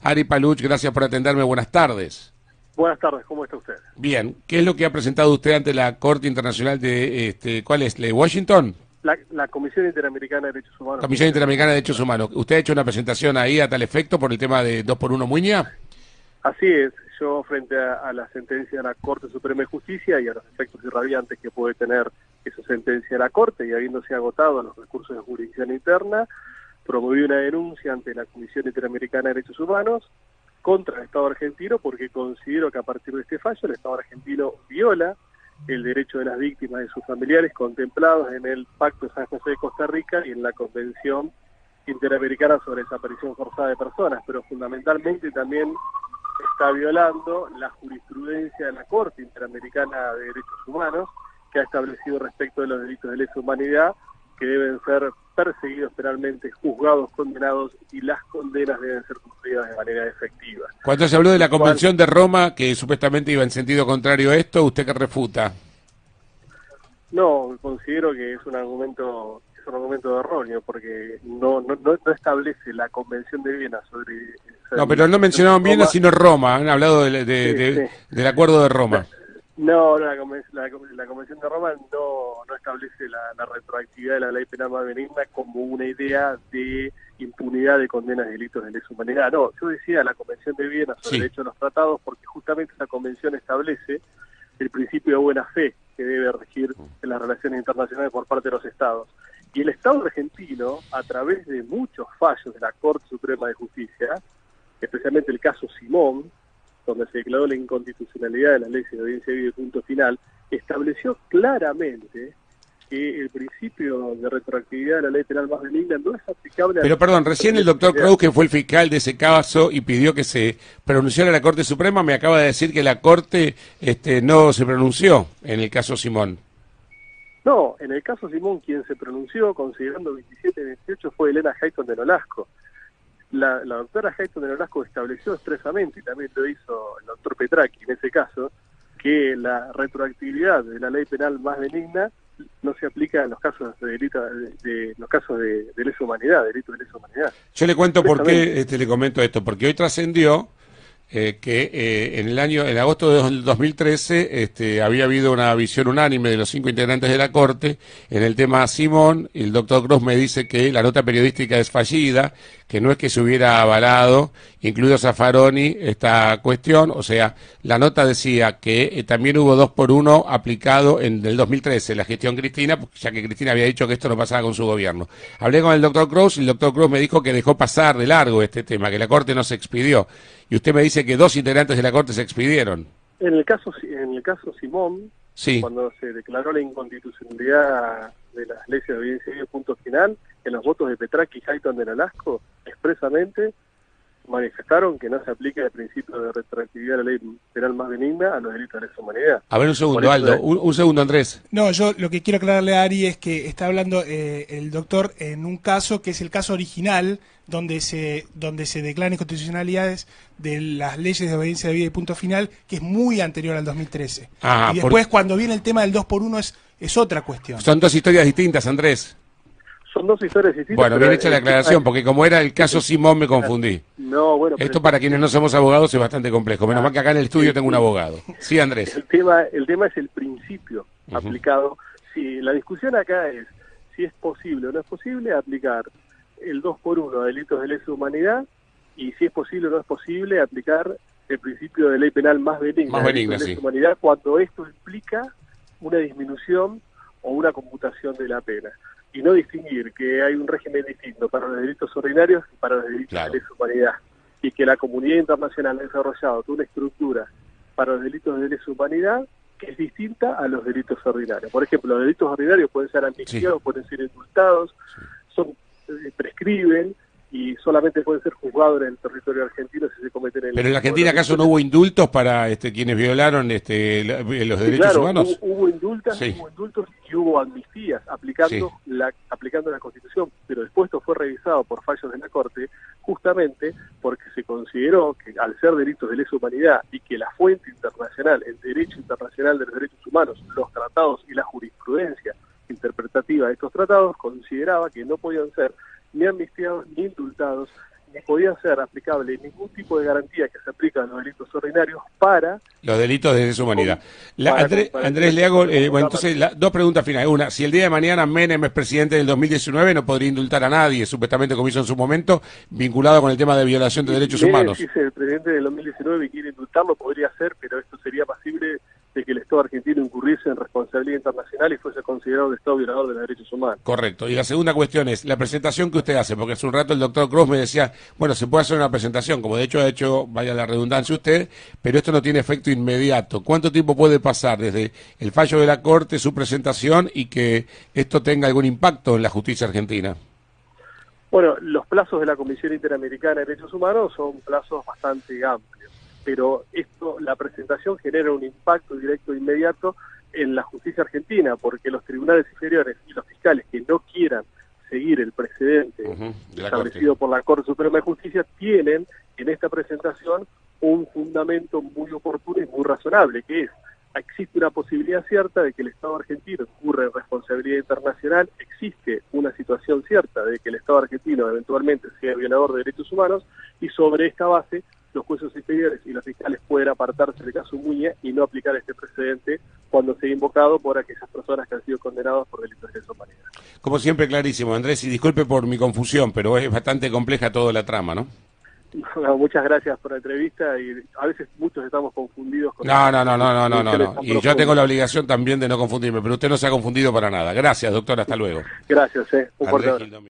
Ari Paluch, gracias por atenderme, buenas tardes. Buenas tardes, ¿cómo está usted? Bien, ¿qué es lo que ha presentado usted ante la Corte Internacional ¿cuál es? ¿La de Washington? La Comisión Interamericana de Derechos Humanos. Comisión Interamericana de Derechos Humanos. ¿Usted ha hecho una presentación ahí a tal efecto por el tema de 2x1 Muña? Así es, yo frente a la sentencia de la Corte Suprema de Justicia y a los efectos irradiantes que puede tener esa sentencia de la Corte y habiéndose agotado los recursos de jurisdicción interna, promoví una denuncia ante la Comisión Interamericana de Derechos Humanos contra el Estado argentino porque considero que a partir de este fallo el Estado argentino viola el derecho de las víctimas y de sus familiares contemplados en el Pacto de San José de Costa Rica y en la Convención Interamericana sobre Desaparición Forzada de Personas, pero fundamentalmente también está violando la jurisprudencia de la Corte Interamericana de Derechos Humanos, que ha establecido respecto de los delitos de lesa humanidad que deben ser perseguidos penalmente, juzgados, condenados, y las condenas deben ser cumplidas de manera efectiva. Cuando se habló de la Convención de Roma, que supuestamente iba en sentido contrario a esto, ¿usted qué refuta? No, considero que es un argumento erróneo, porque no establece la Convención de Viena sobre no, pero no mencionaron Viena, sino Roma. Han hablado del Acuerdo de Roma. No, la Convención de Roma no establece la retroactividad de la ley penal más benigna como una idea de impunidad de condenas de delitos de lesa humanidad. No, yo decía la Convención de Viena sobre el derecho a los tratados porque justamente esa convención establece el principio de buena fe que debe regir en las relaciones internacionales por parte de los estados. Y el Estado argentino, a través de muchos fallos de la Corte Suprema de Justicia, especialmente el caso Simón, donde se declaró la inconstitucionalidad de las leyes de audiencia de vida y punto final, estableció claramente que el principio de retroactividad de la ley penal más benigna no es aplicable a... Pero perdón, recién el doctor Kraus, que fue el fiscal de ese caso y pidió que se pronunciara la Corte Suprema, me acaba de decir que la Corte no se pronunció en el caso Simón. No, en el caso Simón quien se pronunció, considerando 27 y 28, fue Elena Hayton de Nolasco. La doctora Hayton de Nolasco estableció expresamente, y también lo hizo el doctor Petraki en ese caso, que la retroactividad de la ley penal más benigna no se aplica en los casos de delito, los casos de lesa humanidad, delitos de lesa humanidad. Yo le cuento por qué le comento esto, porque hoy trascendió que en agosto de 2013 había habido una visión unánime de los 5 integrantes de la Corte en el tema Simón, y el doctor Kraus me dice que la nota periodística es fallida, que no es que se hubiera avalado, incluido Zaffaroni, esta cuestión. O sea, la nota decía que también hubo 2x1 aplicado en el 2013, la gestión Cristina, ya que Cristina había dicho que esto no pasaba con su gobierno. Hablé con el doctor Kraus y el doctor Kraus me dijo que dejó pasar de largo este tema, que la Corte no se expidió. Y usted me dice que 2 integrantes de la Corte se expidieron. En el caso Simón, sí, cuando se declaró la inconstitucionalidad de las leyes de audiencia y punto final, en los votos de Petraki y Hayton de Nolasco, expresamente manifestaron que no se aplica el principio de retroactividad de la ley penal más benigna a los delitos de lesa humanidad. A ver, un segundo, Aldo, un segundo, Andrés. No, yo lo que quiero aclararle a Ari es que está hablando el doctor en un caso que es el caso original, donde se declaran inconstitucionalidades de las leyes de obediencia de vida y punto final, que es muy anterior al 2013. Y después, cuando viene el tema del 2x1, es otra cuestión. Son 2 historias distintas, Andrés. Son 2 historias distintas. Bueno, bien hecha la aclaración, porque como era el caso Simón me confundí. No, bueno. Esto para quienes no somos abogados es bastante complejo. Menos mal que acá en el estudio tengo un abogado. Sí, Andrés. El tema es el principio aplicado. Sí, la discusión acá es si es posible o no es posible aplicar el 2x1 a delitos de lesa humanidad, y si es posible o no es posible aplicar el principio de ley penal más benigna, de lesa humanidad, cuando esto implica una disminución o una computación de la pena. Y no distinguir que hay un régimen distinto para los delitos ordinarios y para los delitos de lesa humanidad. Y que la comunidad internacional ha desarrollado toda una estructura para los delitos de lesa humanidad que es distinta a los delitos ordinarios. Por ejemplo, los delitos ordinarios pueden ser amnistiados, pueden ser indultados, prescriben y solamente pueden ser juzgados en el territorio argentino si se cometen en... Pero en la Argentina, ¿acaso no hubo indultos para quienes violaron los derechos humanos? Hubo indultos y hubo amnistías aplicando la Constitución, pero después esto fue revisado por fallos de la Corte, justamente porque se consideró que al ser delitos de lesa humanidad y que la fuente internacional, el derecho internacional de los derechos humanos, los tratados y la jurisprudencia interpretativa de estos tratados, consideraba que no podían ser ni amnistiados, ni indultados, ni podía ser aplicable ningún tipo de garantía que se aplica a los delitos ordinarios para... Los delitos de lesa humanidad. Andrés, le hago, bueno, entonces, dos preguntas finales. Una, si el día de mañana Menem es presidente del 2019, no podría indultar a nadie, supuestamente como hizo en su momento, vinculado con el tema de violación de derechos humanos. Si es el presidente del 2019 y quiere indultarlo, podría ser, pero esto sería pasible de que el Estado argentino incurriese en responsabilidad internacional y fuese considerado un Estado violador de los derechos humanos. Correcto. Y la segunda cuestión es la presentación que usted hace, porque hace un rato el doctor Cruz me decía, bueno, se puede hacer una presentación, como de hecho ha hecho, vaya la redundancia usted, pero esto no tiene efecto inmediato. ¿Cuánto tiempo puede pasar desde el fallo de la Corte, su presentación, y que esto tenga algún impacto en la justicia argentina? Bueno, los plazos de la Comisión Interamericana de Derechos Humanos son plazos bastante amplios, pero la presentación genera un impacto directo e inmediato en la justicia argentina, porque los tribunales inferiores y los fiscales que no quieran seguir el precedente establecido por la Corte Suprema de Justicia tienen en esta presentación un fundamento muy oportuno y muy razonable, que es: existe una posibilidad cierta de que el Estado argentino incurra en responsabilidad internacional, existe una situación cierta de que el Estado argentino eventualmente sea violador de derechos humanos, y sobre esta base los jueces inferiores y los fiscales pueden apartarse del caso Muñe y no aplicar este precedente cuando sea invocado por aquellas personas que han sido condenadas por delitos de lesa humanidad. Como siempre, clarísimo, Andrés, y disculpe por mi confusión, pero es bastante compleja toda la trama, ¿no? No, muchas gracias por la entrevista, y a veces muchos estamos confundidos con... No. Y yo tengo la obligación también de no confundirme, pero usted no se ha confundido para nada. Gracias, doctor, hasta luego. Gracias, un fuerte abrazo.